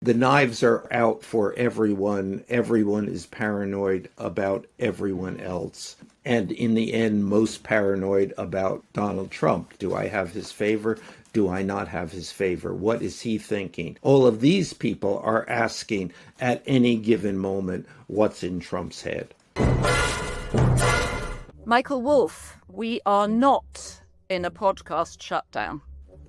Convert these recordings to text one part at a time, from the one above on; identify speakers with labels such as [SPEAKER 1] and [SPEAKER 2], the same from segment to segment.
[SPEAKER 1] The knives are out for everyone. Everyone is paranoid about everyone else. And in the end, most paranoid about Donald Trump. Do I have his favor? Do I not have his favor? What is he thinking? All of these people are asking at any given moment, what's in Trump's head?
[SPEAKER 2] Michael Wolff, we are not in a podcast shutdown.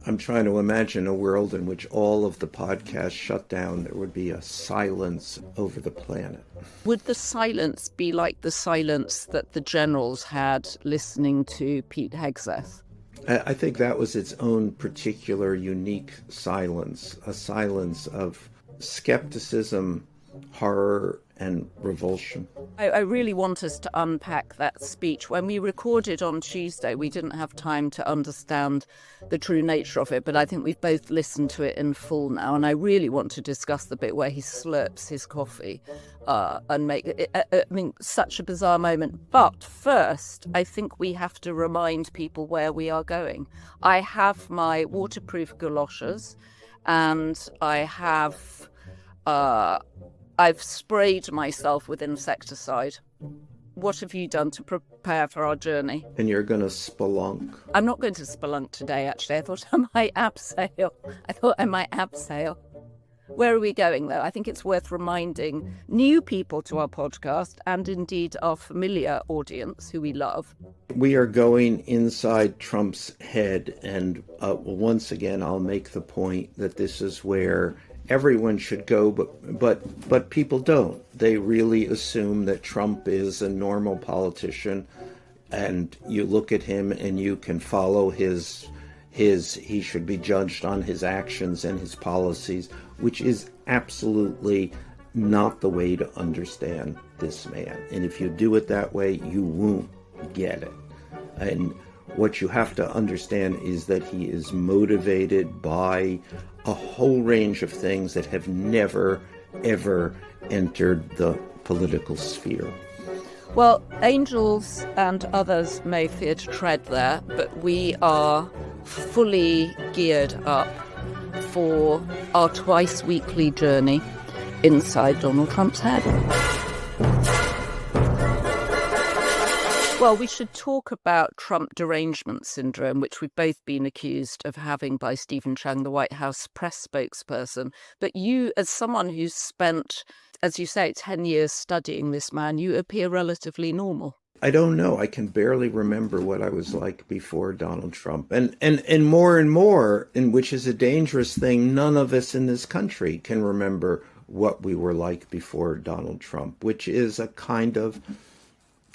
[SPEAKER 1] I'm trying to imagine a world in which all of the podcasts shut down. There would be a silence over the planet.
[SPEAKER 2] Would the silence be like the silence that the generals had listening to Pete Hegseth?
[SPEAKER 1] I think that was its own particular unique silence, a silence of skepticism, horror, and revulsion.
[SPEAKER 2] I really want us to unpack that speech. When we recorded on Tuesday, we didn't have time to understand the true nature of it, but I think we've both listened to it in full now, and I really want to discuss the bit where he slurps his coffee and make it, such a bizarre moment. But first, I think we have to remind people where we are going. I have my waterproof galoshes, and I've sprayed myself with insecticide. What have you done to prepare for our journey?
[SPEAKER 1] And you're going to spelunk?
[SPEAKER 2] I'm not going to spelunk today, actually. I thought I might abseil. Where are we going, though? I think it's worth reminding new people to our podcast, and indeed our familiar audience who we love.
[SPEAKER 1] We are going inside Trump's head, and once again, I'll make the point that this is where everyone should go, but people don't. They really assume that Trump is a normal politician, and you look at him and you can follow he should be judged on his actions and his policies, which is absolutely not the way to understand this man. And if you do it that way, you won't get it. And what you have to understand is that he is motivated by a whole range of things that have never, ever entered the political sphere.
[SPEAKER 2] Well, angels and others may fear to tread there, but we are fully geared up for our twice-weekly journey inside Donald Trump's head. Well, we should talk about Trump derangement syndrome, which we've both been accused of having by Stephen Chang, the White House press spokesperson. But you, as someone who's spent, as you say, 10 years studying this man, you appear relatively normal.
[SPEAKER 1] I don't know. I can barely remember what I was like before Donald Trump. And more, and which is a dangerous thing, none of us in this country can remember what we were like before Donald Trump, which is a kind of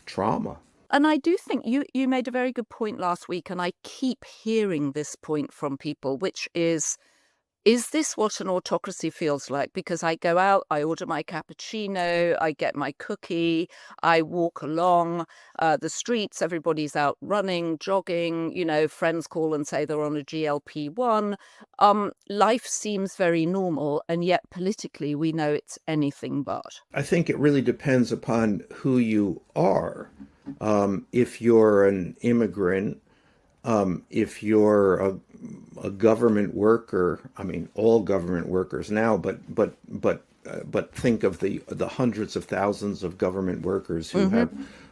[SPEAKER 1] trauma.
[SPEAKER 2] And I do think you made a very good point last week, and I keep hearing this point from people, which is this what an autocracy feels like? Because I go out, I order my cappuccino, I get my cookie, I walk along the streets, everybody's out running, jogging, friends call and say they're on a GLP-1. Life seems very normal, and yet politically we know it's anything but.
[SPEAKER 1] I think it really depends upon who you are. If you're an immigrant, if you're a government worker, I mean, all government workers now, but think of the hundreds of thousands of government workers who have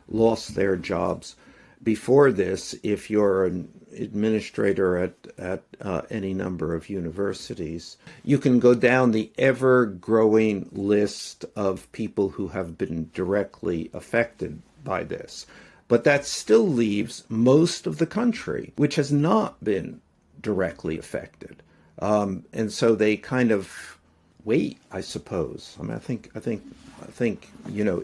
[SPEAKER 1] lost their jobs before this. If you're an administrator at any number of universities, you can go down the ever-growing list of people who have been directly affected by this. But that still leaves most of the country, which has not been directly affected. And so they kind of wait, I suppose. I mean, I think,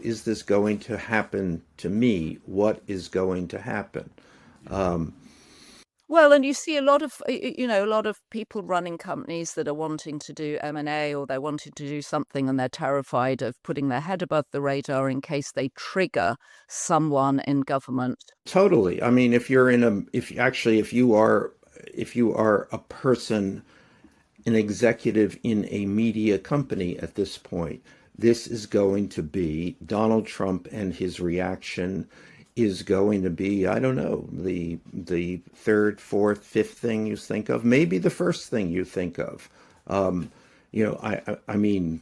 [SPEAKER 1] is this going to happen to me? What is going to happen?
[SPEAKER 2] Well, and you see a lot of people running companies that are wanting to do M&A, or they're wanting to do something and they're terrified of putting their head above the radar in case they trigger someone in government.
[SPEAKER 1] Totally. I mean, if you are a person, an executive in a media company at this point, this is going to be Donald Trump, and his reaction is going to be, I don't know, the third, fourth, fifth thing you think of, maybe the first thing you think of. Jimmy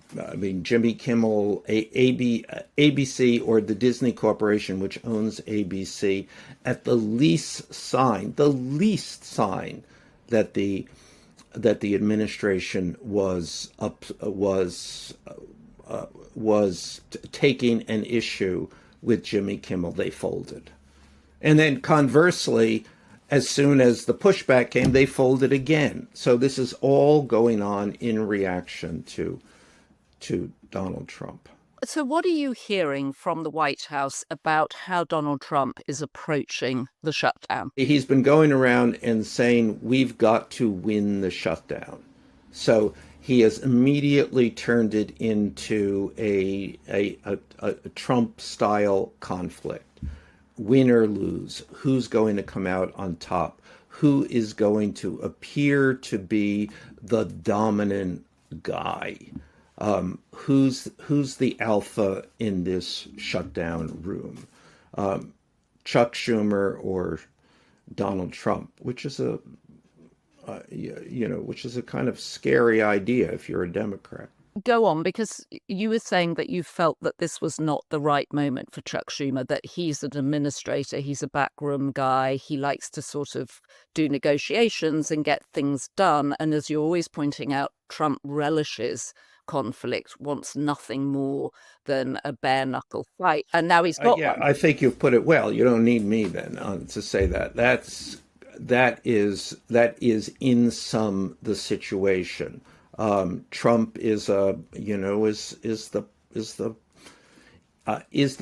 [SPEAKER 1] Kimmel, ABC, or the Disney Corporation, which owns ABC, at the least sign that the administration was taking an issue with Jimmy Kimmel, they folded. And then conversely, as soon as the pushback came, they folded again. So this is all going on in reaction to Donald Trump.
[SPEAKER 2] So what are you hearing from the White House about how Donald Trump is approaching the shutdown?
[SPEAKER 1] He's been going around and saying, we've got to win the shutdown. So he has immediately turned it into a Trump-style conflict. Win or lose, who's going to come out on top, who is going to appear to be the dominant guy, who's the alpha in this shutdown room, Chuck Schumer or Donald Trump, which is a kind of scary idea if you're a Democrat.
[SPEAKER 2] Go on, because you were saying that you felt that this was not the right moment for Chuck Schumer, that he's an administrator, he's a backroom guy, he likes to sort of do negotiations and get things done. And as you're always pointing out, Trump relishes conflict, wants nothing more than a bare knuckle fight. And now he's got one.
[SPEAKER 1] I think you've put it well. You don't need me then to say that. That is in sum the situation. Trump is the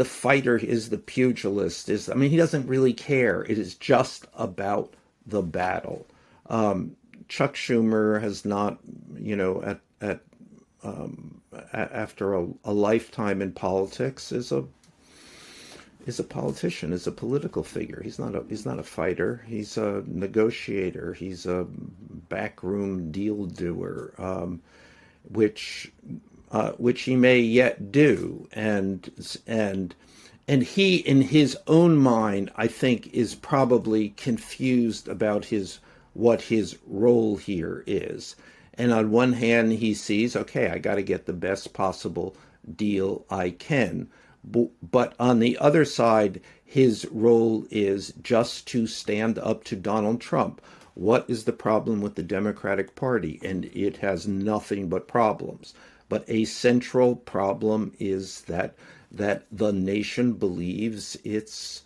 [SPEAKER 1] fighter, is the pugilist. He doesn't really care. It is just about the battle. Chuck Schumer has not, after a lifetime in politics, is a politician, is a political figure. He's not a fighter. He's a negotiator. He's a backroom deal doer, which he may yet do. And he, in his own mind, I think, is probably confused about what his role here is. And on one hand, he sees, okay, I got to get the best possible deal I can. But on the other side, his role is just to stand up to Donald Trump. What is the problem with the Democratic Party? And it has nothing but problems. But a central problem is that the nation believes it's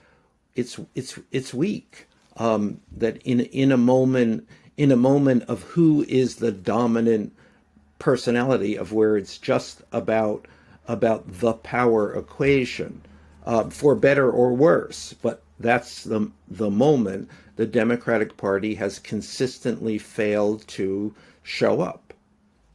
[SPEAKER 1] weak. That in a moment of who is the dominant personality, of where it's just about the power equation, for better or worse. But that's the moment the Democratic Party has consistently failed to show up.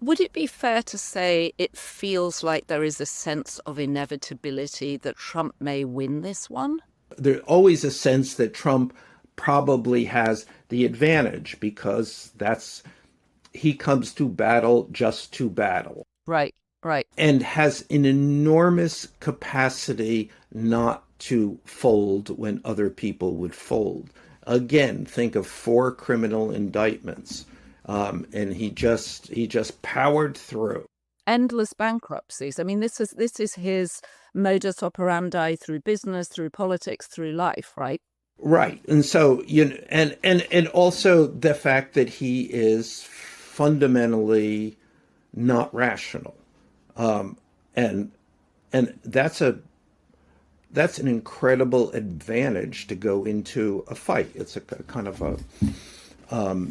[SPEAKER 2] Would it be fair to say it feels like there is a sense of inevitability that Trump may win this one?
[SPEAKER 1] There's always a sense that Trump probably has the advantage because he comes to battle just to battle.
[SPEAKER 2] Right.
[SPEAKER 1] And has an enormous capacity not to fold when other people would fold. Again, think of 4 criminal indictments, and he just powered through.
[SPEAKER 2] Endless bankruptcies. This is his modus operandi through business, through politics, through life, right?
[SPEAKER 1] Right. And so, and also the fact that he is fundamentally not rational. And that's an incredible advantage to go into a fight. It's a kind of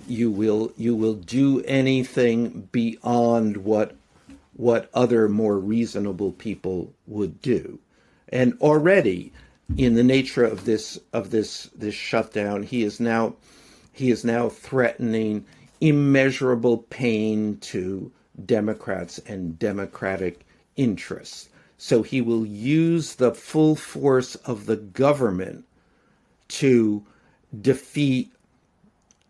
[SPEAKER 1] you will do anything beyond what other more reasonable people would do. And already in the nature of this shutdown, he is now threatening immeasurable pain to Democrats and Democratic interests. So he will use the full force of the government to defeat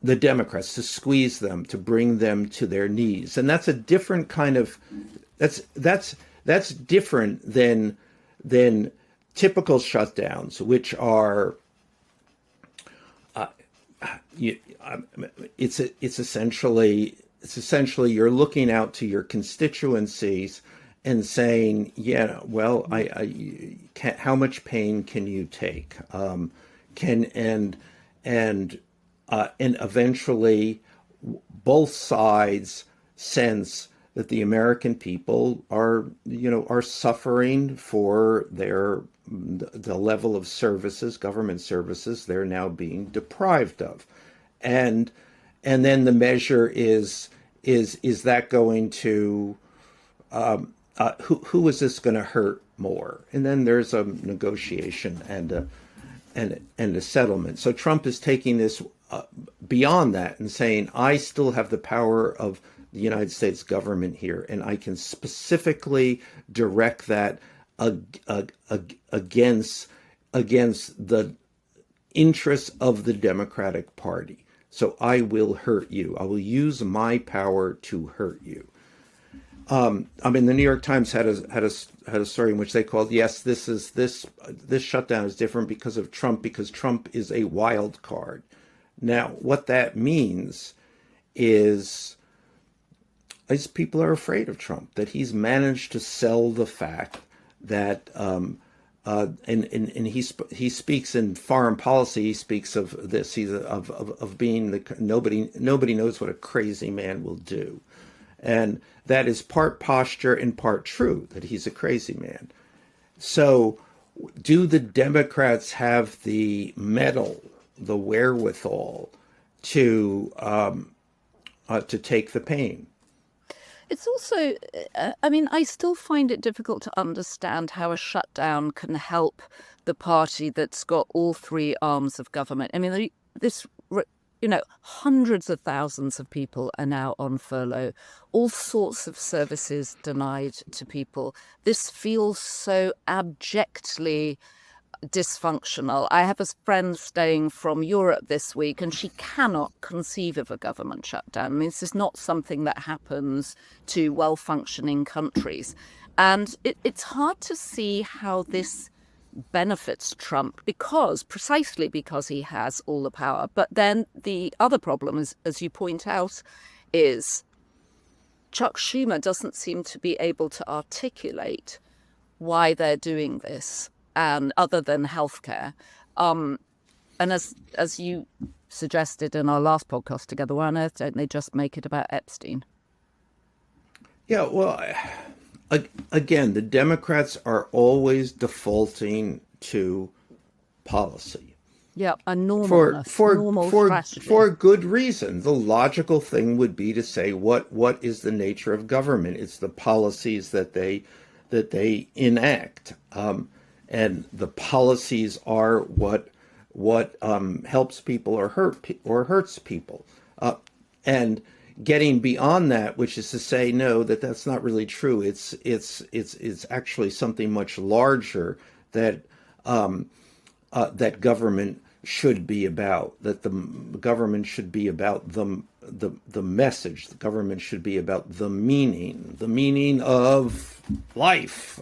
[SPEAKER 1] the Democrats, to squeeze them, to bring them to their knees. And that's a different kind of that's different than typical shutdowns, which are it's essentially it's essentially you're looking out to your constituencies and saying, yeah, well, how much pain can you take? Can and eventually both sides sense that the American people are suffering for the level of services, government services, they're now being deprived of, and then the measure is that going to who is this going to hurt more? And then there's a negotiation and a settlement. So Trump is taking this beyond that and saying, I still have the power of the United States government here, and I can specifically direct that against the interests of the Democratic Party. So I will hurt you. I will use my power to hurt you. I mean, the New York Times had a story in which they called, yes, this shutdown is different because of Trump, because Trump is a wild card. Now, what that means is people are afraid of Trump, that he's managed to sell the fact that and he speaks in foreign policy. He speaks of this. He's of being nobody knows what a crazy man will do. And that is part posture and part true, that he's a crazy man. So do the Democrats have the mettle, the wherewithal to take the pain?
[SPEAKER 2] It's also, I mean, I still find it difficult to understand how a shutdown can help the party that's got all three arms of government. I mean, hundreds of thousands of people are now on furlough, all sorts of services denied to people. This feels so abjectly dysfunctional. I have a friend staying from Europe this week, and she cannot conceive of a government shutdown. I mean, this is not something that happens to well-functioning countries. And it's hard to see how this benefits Trump precisely because he has all the power. But then the other problem is, as you point out, is Chuck Schumer doesn't seem to be able to articulate why they're doing this, and other than healthcare. And as you suggested in our last podcast together, why on earth don't they just make it about Epstein?
[SPEAKER 1] Yeah, well, again, the Democrats are always defaulting to policy.
[SPEAKER 2] Yeah, a normal strategy.
[SPEAKER 1] For good reason. The logical thing would be to say, what is the nature of government? It's the policies that they enact, and the policies are what helps people or hurts people, and getting beyond that, which is to say, no, that's not really true. It's actually something much larger that that government should be about. That the government should be about the message. The government should be about the meaning of life,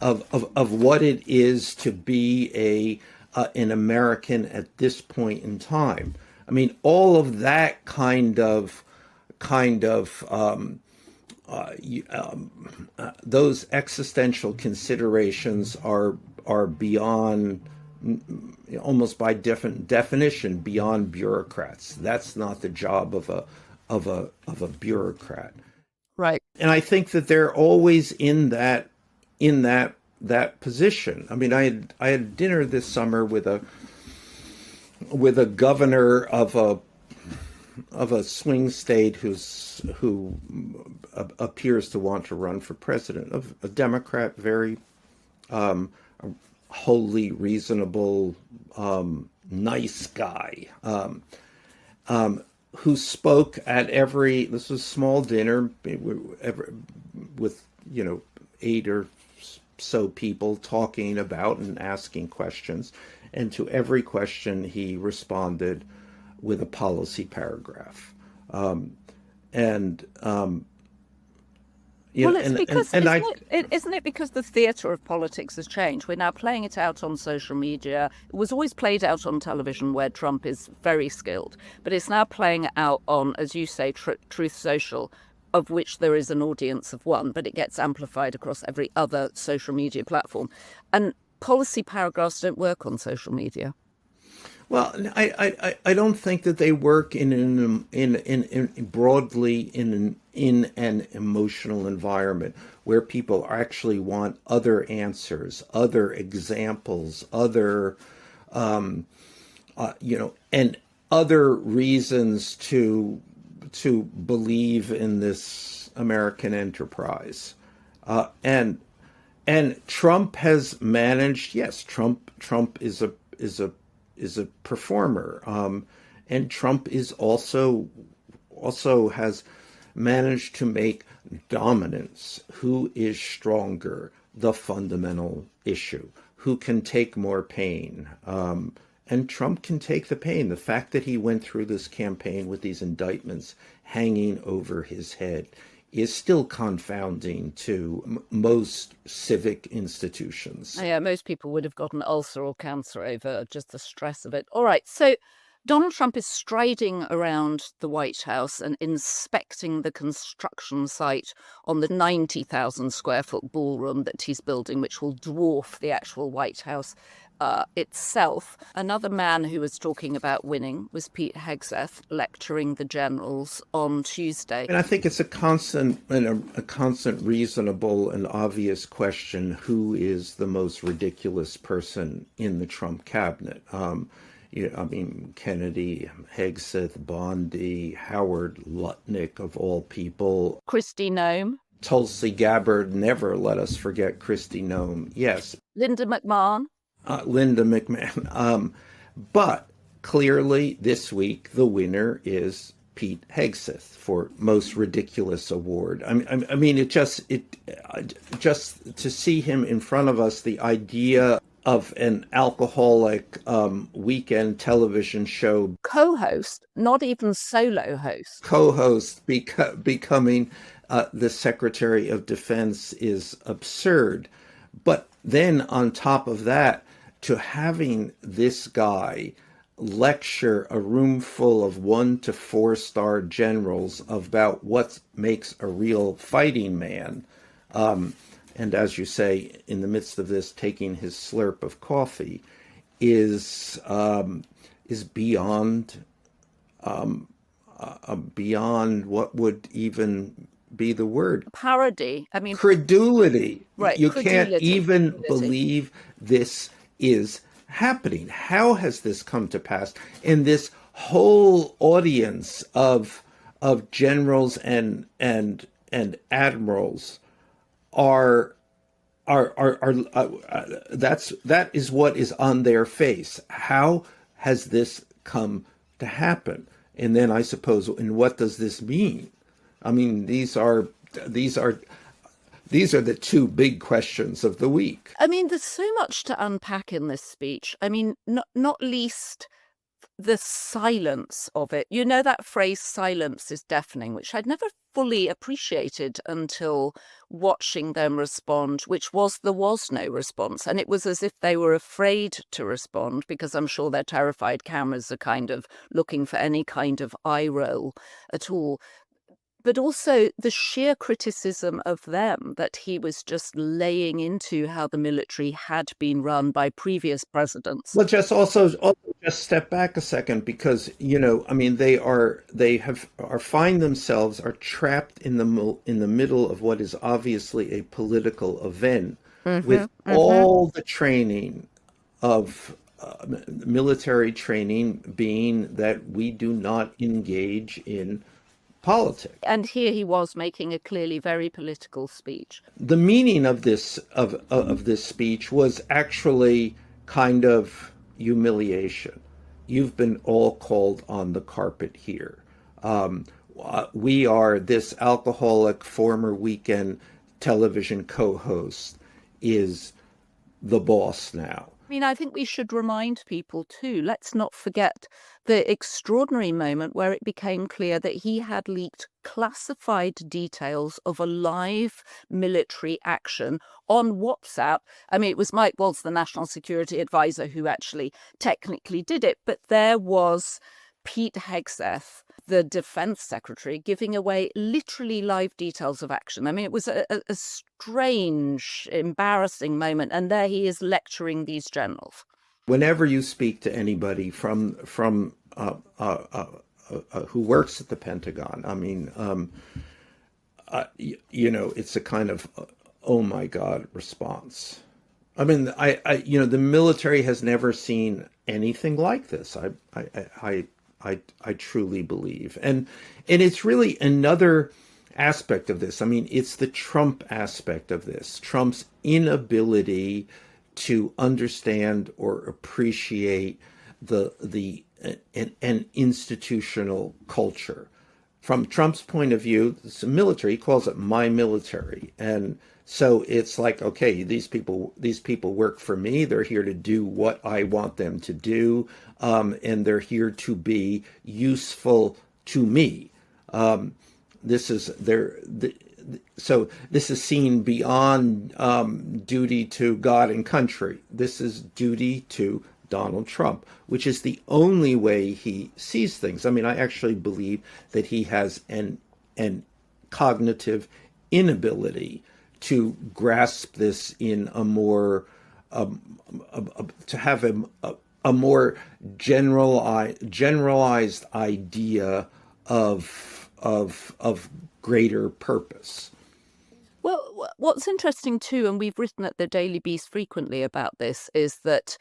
[SPEAKER 1] of what it is to be an American at this point in time. I mean, all of that kind of those existential considerations are beyond, almost by definition, beyond bureaucrats. That's not the job of a bureaucrat.
[SPEAKER 2] Right.
[SPEAKER 1] And I think that they're always in that position. I mean, I had dinner this summer with a governor of a swing state who appears to want to run for president, of a Democrat, very wholly reasonable, nice guy, who spoke at this was a small dinner with 8 or so people talking about and asking questions, and to every question he responded with a policy paragraph. You
[SPEAKER 2] Well,
[SPEAKER 1] know,
[SPEAKER 2] it's because,
[SPEAKER 1] and I
[SPEAKER 2] isn't it because the theatre of politics has changed? We're now playing it out on social media. It was always played out on television where Trump is very skilled, but it's now playing out on, as you say, Truth Social, of which there is an audience of one, but it gets amplified across every other social media platform. And policy paragraphs don't work on social media.
[SPEAKER 1] Well, I don't think that they work in broadly in an emotional environment where people actually want other answers, other examples, other and other reasons to believe in this American enterprise. And Trump has managed. Yes, Trump is a performer, and Trump is also has managed to make dominance, who is stronger, the fundamental issue, who can take more pain. And Trump can take the pain. The fact that he went through this campaign with these indictments hanging over his head is still confounding to most civic institutions.
[SPEAKER 2] Yeah, most people would have got an ulcer or cancer over just the stress of it. All right, so Donald Trump is striding around the White House and inspecting the construction site on the 90,000 square foot ballroom that he's building, which will dwarf the actual White House itself. Another man who was talking about winning was Pete Hegseth, lecturing the generals on Tuesday.
[SPEAKER 1] And I think it's a constant reasonable and obvious question: who is the most ridiculous person in the Trump cabinet? Kennedy, Hegseth, Bondi, Howard Lutnick, of all people.
[SPEAKER 2] Kristi Noem.
[SPEAKER 1] Tulsi Gabbard, never let us forget Kristi Noem. Yes.
[SPEAKER 2] Linda McMahon.
[SPEAKER 1] Linda McMahon. But clearly this week, the winner is Pete Hegseth for most ridiculous award. I mean, it just to see him in front of us, the idea of an alcoholic weekend television show
[SPEAKER 2] co-host, not even solo host,
[SPEAKER 1] becoming the Secretary of Defense is absurd. But then on top of that, to having this guy lecture a room full of 1 to 4 star generals about what makes a real fighting man, and as you say, in the midst of this, taking his slurp of coffee, is beyond beyond what would even be the word.
[SPEAKER 2] Parody. I mean,
[SPEAKER 1] credulity.
[SPEAKER 2] Right.
[SPEAKER 1] You can't even believe this is happening. How has this come to pass? And this whole audience of generals and admirals that is what is on their face. How has this come to happen? And then I suppose, and what does this mean? I mean, these are the two big questions of the week.
[SPEAKER 2] I mean, there's so much to unpack in this speech. I mean, not least the silence of it. You know, that phrase, silence is deafening, which I'd never fully appreciated until watching them respond, which was there was no response. And it was as if they were afraid to respond, because I'm sure their terrified cameras are kind of looking for any kind of eye roll at all. But also the sheer criticism of them, that he was just laying into how the military had been run by previous presidents.
[SPEAKER 1] Well, just step back a second, because they find themselves trapped in the middle of what is obviously a political event, with all the training of military training being that we do not engage in politics.
[SPEAKER 2] And here he was making a clearly very political speech.
[SPEAKER 1] The meaning of this speech was actually kind of humiliation. You've been all called on the carpet here. We are this alcoholic former weekend television co-host is the boss now.
[SPEAKER 2] mean, I think we should remind people too, let's not forget the extraordinary moment where it became clear that he had leaked classified details of a live military action on WhatsApp. I mean, it was Mike Waltz, the National Security Advisor, who actually technically did it, but there was Pete Hegseth, the defense secretary, giving away literally live details of action. I mean, it was a strange, embarrassing moment. And there he is lecturing these generals.
[SPEAKER 1] Whenever you speak to anybody from who works at the Pentagon, I mean, it's a kind of oh my God response. I mean, the military has never seen anything like this. I truly believe, and it's really another aspect of this. I mean, it's the Trump aspect of this. Trump's inability to understand or appreciate an institutional culture. From Trump's point of view, the military, he calls it my military. And so it's like, okay, these people work for me. They're here to do what I want them to do. And they're here to be useful to me. So this is seen beyond duty to God and country. This is duty to Donald Trump, which is the only way he sees things. I mean, I actually believe that he has an cognitive inability to grasp this in a more to have a more generalized idea of greater purpose.
[SPEAKER 2] Well, what's interesting too, and we've written at the Daily Beast frequently about this, is that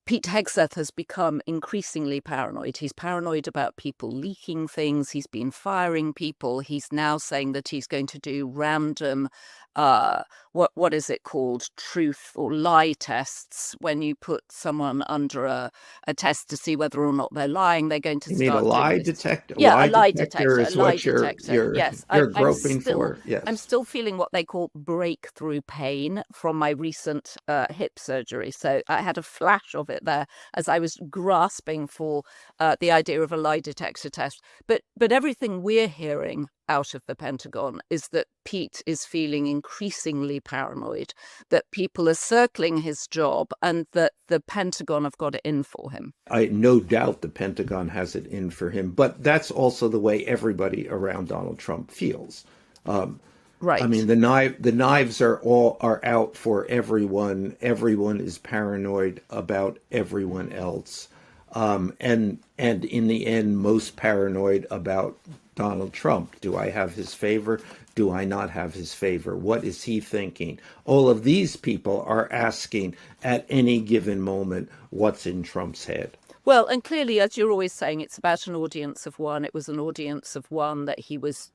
[SPEAKER 2] Pete Hegseth has become increasingly paranoid. He's paranoid about people leaking things. He's been firing people. He's now saying that he's going to do random, what is it called, truth or lie tests. When you put someone under a test to see whether or not they're lying, they're going to
[SPEAKER 1] You
[SPEAKER 2] start
[SPEAKER 1] mean a lie
[SPEAKER 2] doing this.
[SPEAKER 1] detector?
[SPEAKER 2] Yeah,
[SPEAKER 1] a lie detector is what you're
[SPEAKER 2] Yes,
[SPEAKER 1] groping for. Yes,
[SPEAKER 2] I'm still feeling what they call breakthrough pain from my recent hip surgery. So I had a flash of it there as I was grasping for the idea of a lie detector test. But everything we're hearing out of the Pentagon is that Pete is feeling increasingly paranoid, that people are circling his job, and that the Pentagon have got it in for him.
[SPEAKER 1] I no doubt the Pentagon has it in for him, but that's also the way everybody around Donald Trump feels.
[SPEAKER 2] Right.
[SPEAKER 1] I mean, the knives are out for everyone. Everyone is paranoid about everyone else, and in the end, most paranoid about Donald Trump. Do I have his favor? Do I not have his favor? What is he thinking? All of these people are asking at any given moment what's in Trump's head.
[SPEAKER 2] Well, and clearly, as you're always saying, it's about an audience of one. It was an audience of one that he was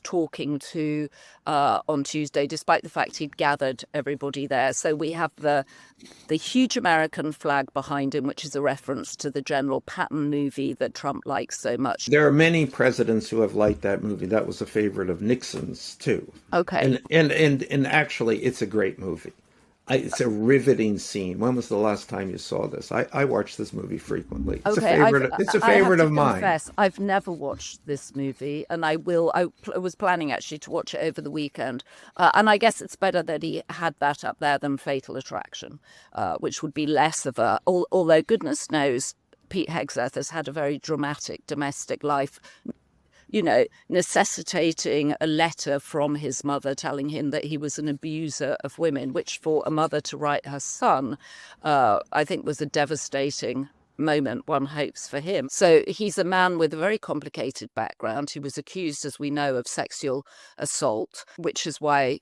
[SPEAKER 2] talking to on Tuesday, despite the fact he'd gathered everybody there. So we have the huge American flag behind him, which is a reference to the General Patton movie that Trump likes so much.
[SPEAKER 1] There are many presidents who have liked that movie. That was a favorite of Nixon's too.
[SPEAKER 2] Okay.
[SPEAKER 1] And actually, it's a great movie. It's a riveting scene. When was the last time you saw this? I watch this movie frequently. It's
[SPEAKER 2] okay,
[SPEAKER 1] a favorite of mine.
[SPEAKER 2] Confess, I've never watched this movie, and I will. I was planning actually to watch it over the weekend, and I guess it's better that he had that up there than Fatal Attraction, which would be less of a. Although goodness knows, Pete Hegseth has had a very dramatic domestic life. You know, necessitating a letter from his mother telling him that he was an abuser of women, which for a mother to write her son, I think was a devastating moment, one hopes, for him. So he's a man with a very complicated background. He was accused, as we know, of sexual assault, which is why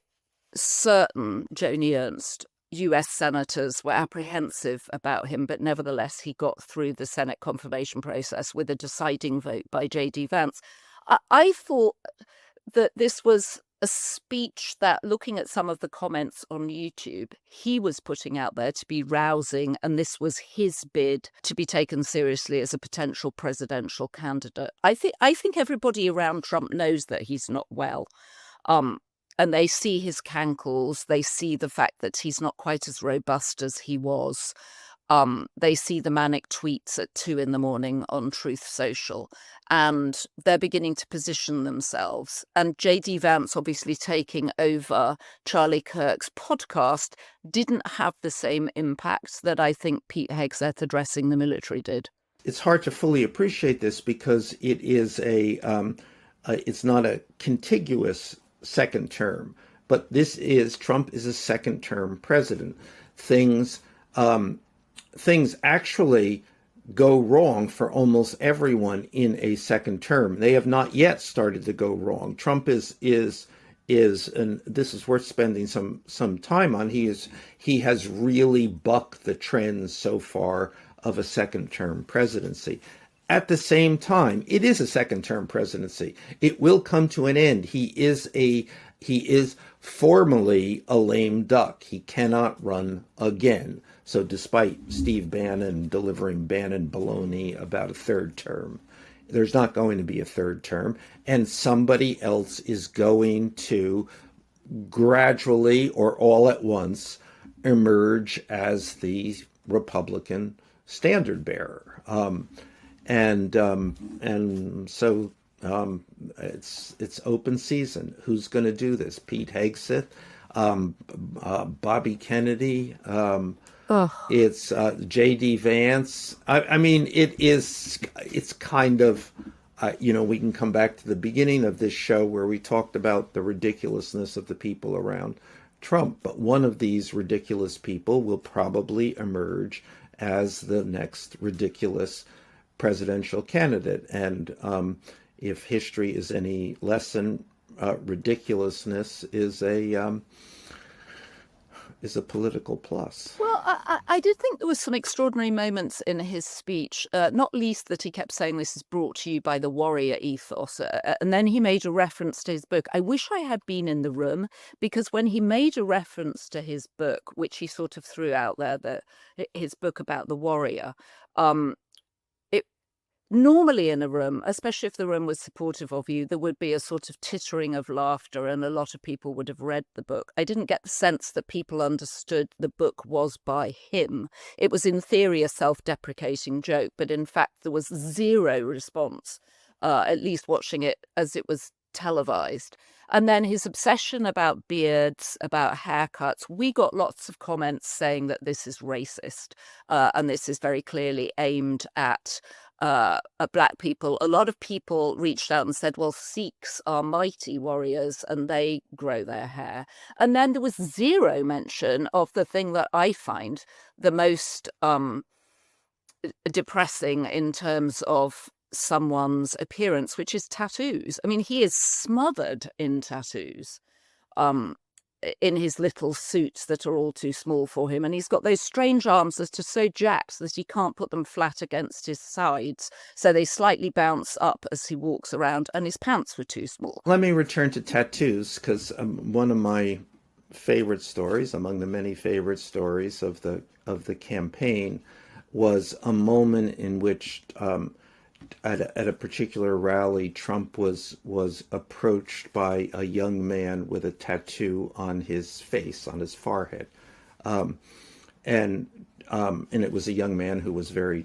[SPEAKER 2] certain Joni Ernst US senators were apprehensive about him, but nevertheless he got through the Senate confirmation process with a deciding vote by J.D. Vance. I thought that this was a speech that, looking at some of the comments on YouTube, he was putting out there to be rousing, and this was his bid to be taken seriously as a potential presidential candidate. I think everybody around Trump knows that he's not well. and they see his cankles. They see the fact that he's not quite as robust as he was. They see the manic tweets at 2 a.m. on Truth Social, and they're beginning to position themselves. And J.D. Vance obviously taking over Charlie Kirk's podcast didn't have the same impact that I think Pete Hegseth addressing the military did.
[SPEAKER 1] It's hard to fully appreciate this because it is it's not a contiguous second term, but Trump is a second term president. Things actually go wrong for almost everyone in a second term. They have not yet started to go wrong. Trump is, and this is worth spending some time on. He has really bucked the trends so far of a second term presidency. At the same time, it is a second term presidency. It will come to an end. He is formally a lame duck. He cannot run again. So despite Steve Bannon delivering Bannon baloney about a third term, there's not going to be a third term, and somebody else is going to gradually or all at once emerge as the Republican standard bearer. And so it's open season. Who's going to do this? Pete Hegseth, Bobby Kennedy. It's J.D. Vance. I mean, it's kind of, we can come back to the beginning of this show where we talked about the ridiculousness of the people around Trump. But one of these ridiculous people will probably emerge as the next ridiculous presidential candidate. And if history is any lesson, ridiculousness is a political plus.
[SPEAKER 2] Well, I did think there was some extraordinary moments in his speech, not least that he kept saying this is brought to you by the warrior ethos. And then he made a reference to his book. I wish I had been in the room, because when he made a reference to his book, which he sort of threw out there, his book about the warrior, normally in a room, especially if the room was supportive of you, there would be a sort of tittering of laughter and a lot of people would have read the book. I didn't get the sense that people understood the book was by him. It was in theory a self-deprecating joke, but in fact there was zero response, at least watching it as it was televised. And then his obsession about beards, about haircuts, we got lots of comments saying that this is racist, and this is very clearly aimed at Black people. A lot of people reached out and said, well, Sikhs are mighty warriors and they grow their hair. And then there was zero mention of the thing that I find the most depressing in terms of someone's appearance, which is tattoos. I mean, he is smothered in tattoos. In his little suits that are all too small for him. And he's got those strange arms that are so jacked that he can't put them flat against his sides. So they slightly bounce up as he walks around, and his pants were too small.
[SPEAKER 1] Let me return to tattoos, because one of my favorite stories, among the many favorite stories of the campaign, was a moment in which at a particular rally, Trump was approached by a young man with a tattoo on his face, on his forehead, and it was a young man who was a very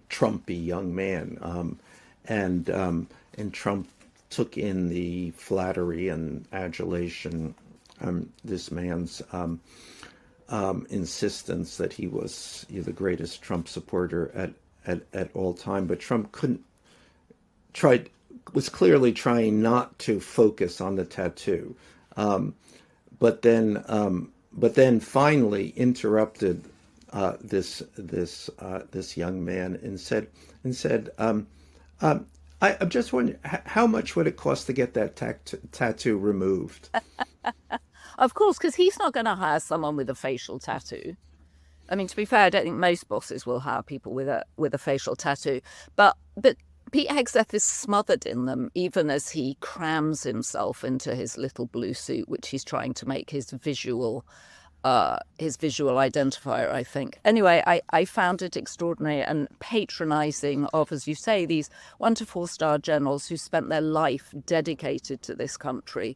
[SPEAKER 1] Trumpy young man, and Trump took in the flattery and adulation, this man's insistence that he was the greatest Trump supporter at all time. But Trump was clearly trying not to focus on the tattoo, but then finally interrupted this young man and said, I'm just wondering, how much would it cost to get that tattoo removed?
[SPEAKER 2] Of course, because he's not going to hire someone with a facial tattoo. I mean, to be fair, I don't think most bosses will hire people with a facial tattoo. But Pete Hegseth is smothered in them, even as he crams himself into his little blue suit, which he's trying to make his visual his visual identifier, I think. Anyway, I found it extraordinary and patronizing of, as you say, these 1 to 4-star generals who spent their life dedicated to this country,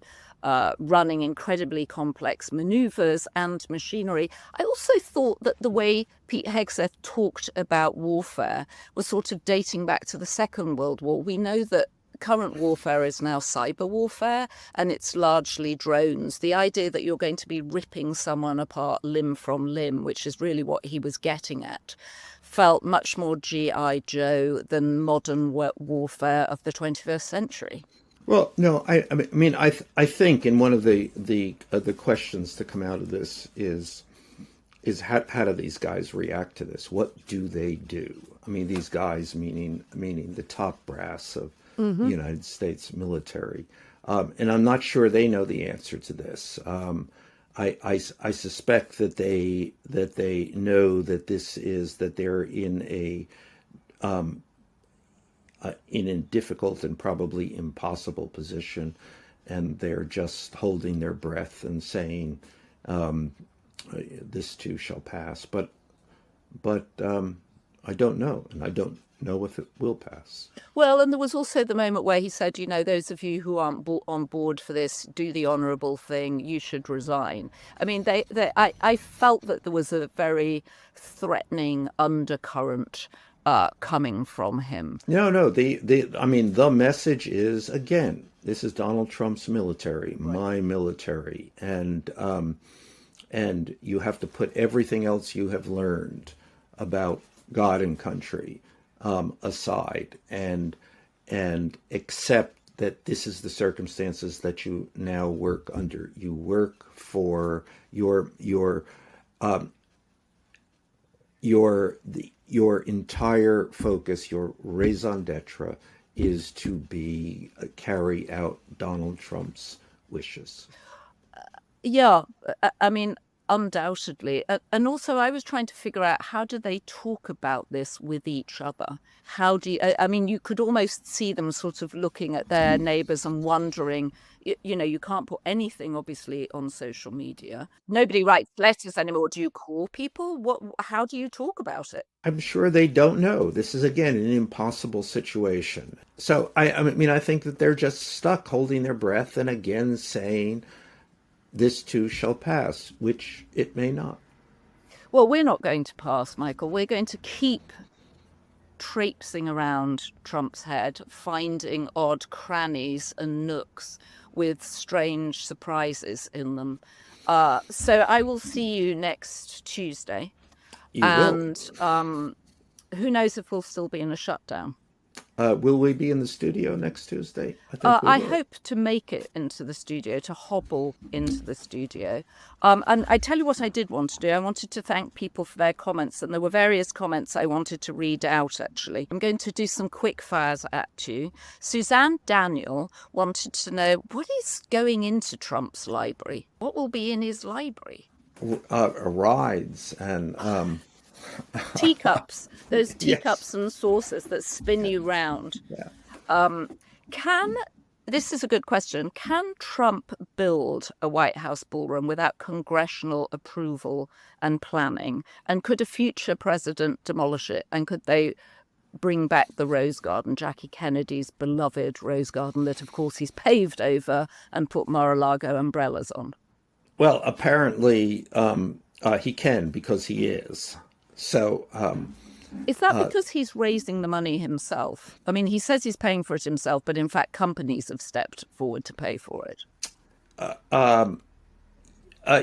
[SPEAKER 2] running incredibly complex maneuvers and machinery. I also thought that the way Pete Hegseth talked about warfare was sort of dating back to the Second World War. We know that current warfare is now cyber warfare, and it's largely drones. The idea that you're going to be ripping someone apart limb from limb, which is really what he was getting at, felt much more G.I. Joe than modern warfare of the 21st century.
[SPEAKER 1] Well, no, I think in one of the questions to come out of this is how do these guys react to this? What do they do? I mean, these guys, meaning the top brass of the United States military, and I'm not sure they know the answer to this. I suspect that they know that that they're in a difficult and probably impossible position, and they're just holding their breath and saying, "This too shall pass." But I don't know, and I don't know if it will pass.
[SPEAKER 2] Well, and there was also the moment where he said, those of you who aren't on board for this, do the honourable thing, you should resign. I mean, I felt that there was a very threatening undercurrent coming from him.
[SPEAKER 1] No. The message is, again, this is Donald Trump's military, my military, and you have to put everything else you have learned about God and country aside, and accept that this is the circumstances that you now work under. You work for your entire focus, your raison d'etre, is to carry out Donald Trump's wishes.
[SPEAKER 2] Yeah, I mean, undoubtedly. And also, I was trying to figure out, how do they talk about this with each other? How do you, I mean, you could almost see them sort of looking at their neighbors and wondering, you can't put anything, obviously, on social media. Nobody writes letters anymore. Do you call people? How do you talk about it?
[SPEAKER 1] I'm sure they don't know. This is, again, an impossible situation. So, I think that they're just stuck holding their breath and again saying, this too shall pass, which it may not.
[SPEAKER 2] Well, we're not going to pass, Michael. We're going to keep traipsing around Trump's head, finding odd crannies and nooks with strange surprises in them. So I will see you next Tuesday.
[SPEAKER 1] You will.
[SPEAKER 2] And who knows if we'll still be in a shutdown.
[SPEAKER 1] Will we be in the studio next Tuesday? I think we
[SPEAKER 2] I
[SPEAKER 1] will.
[SPEAKER 2] hope to make it into the studio, to hobble into the studio. And I tell you what I did want to do. I wanted to thank people for their comments, and there were various comments I wanted to read out, actually. I'm going to do some quick fires at you. Suzanne Daniel wanted to know, what is going into Trump's library? What will be in his library?
[SPEAKER 1] Rides and...
[SPEAKER 2] teacups, those teacups
[SPEAKER 1] Yes.
[SPEAKER 2] and saucers that spin you round.
[SPEAKER 1] Yeah.
[SPEAKER 2] This is a good question. Can Trump build a White House ballroom without congressional approval and planning? And could a future president demolish it? And could they bring back the Rose Garden, Jackie Kennedy's beloved Rose Garden that, of course, he's paved over and put Mar-a-Lago umbrellas on?
[SPEAKER 1] Well, apparently he can, because he is. So,
[SPEAKER 2] is that because he's raising the money himself? I mean, he says he's paying for it himself, but in fact, companies have stepped forward to pay for it.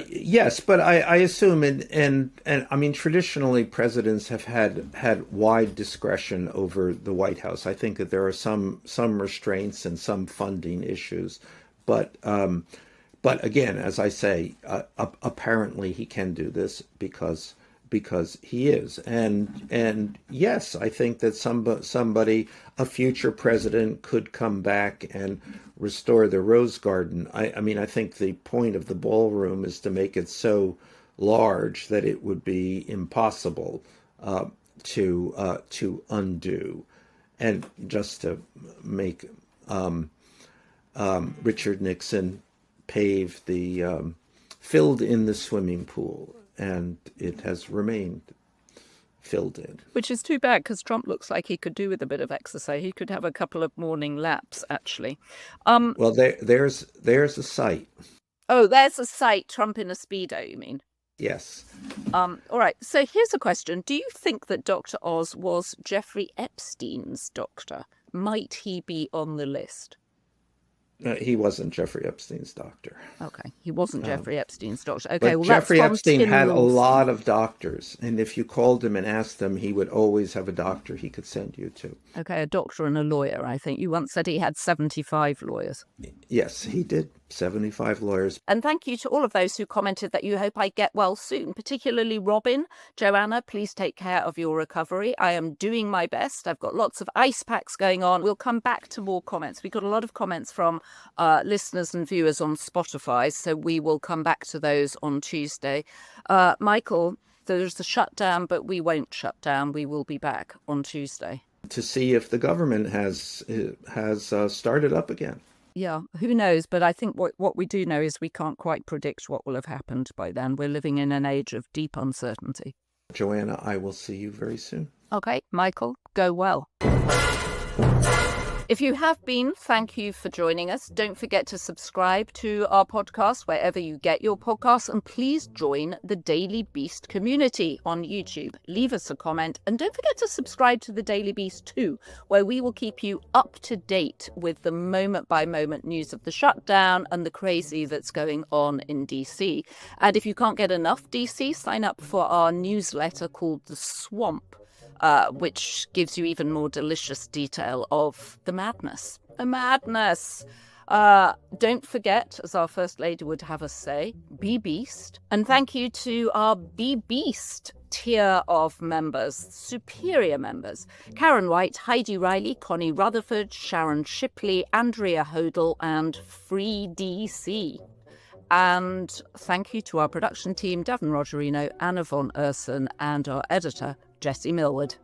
[SPEAKER 1] Yes, but I assume, and I mean, traditionally, presidents have had wide discretion over the White House. I think that there are some restraints and some funding issues, but again, as I say, apparently he can do this because he is, and yes, I think that somebody, a future president, could come back and restore the Rose Garden. I mean, I think the point of the ballroom is to make it so large that it would be impossible to undo, and just to make Richard Nixon pave the filled in the swimming pool, and it has remained filled in.
[SPEAKER 2] Which is too bad, because Trump looks like he could do with a bit of exercise. He could have a couple of morning laps, actually.
[SPEAKER 1] Well, there's a site.
[SPEAKER 2] Oh, there's a site, Trump in a Speedo, you mean?
[SPEAKER 1] Yes.
[SPEAKER 2] All right, so here's a question. Do you think that Dr. Oz was Jeffrey Epstein's doctor? Might he be on the list?
[SPEAKER 1] He wasn't Jeffrey Epstein's doctor.
[SPEAKER 2] Okay, he wasn't Jeffrey Epstein's doctor. Okay,
[SPEAKER 1] But
[SPEAKER 2] well,
[SPEAKER 1] Jeffrey
[SPEAKER 2] that's
[SPEAKER 1] Epstein had a
[SPEAKER 2] continuals.
[SPEAKER 1] lot of doctors, and if you called him and asked them, he would always have a doctor he could send you to.
[SPEAKER 2] Okay, a doctor and a lawyer, I think. You once said he had 75 lawyers.
[SPEAKER 1] Yes, he did. 75 lawyers.
[SPEAKER 2] And thank you to all of those who commented that you hope I get well soon, particularly Robin. Joanna, please take care of your recovery. I am doing my best. I've got lots of ice packs going on. We'll come back to more comments. We got a lot of comments from listeners and viewers on Spotify, so we will come back to those on Tuesday. Michael, there's a shutdown, but we won't shut down. We will be back on Tuesday.
[SPEAKER 1] To see if the government has started up again.
[SPEAKER 2] Yeah, who knows? But I think what we do know is we can't quite predict what will have happened by then. We're living in an age of deep uncertainty.
[SPEAKER 1] Joanna, I will see you very soon.
[SPEAKER 2] Okay, Michael, go well. If you have been, thank you for joining us. Don't forget to subscribe to our podcast wherever you get your podcasts, and please join the Daily Beast community on YouTube. Leave us a comment, and don't forget to subscribe to the Daily Beast too, where we will keep you up to date with the moment-by-moment news of the shutdown and the crazy that's going on in DC. And if you can't get enough DC, sign up for our newsletter called The Swamp, which gives you even more delicious detail of the madness. The madness! Don't forget, as our First Lady would have us say, be beast. And thank you to our Be Beast tier of members, superior members. Karen White, Heidi Riley, Connie Rutherford, Sharon Shipley, Andrea Hodel, and Free DC. And thank you to our production team, Davin Rogerino, Anna von Urson, and our editor, Jessie Millward.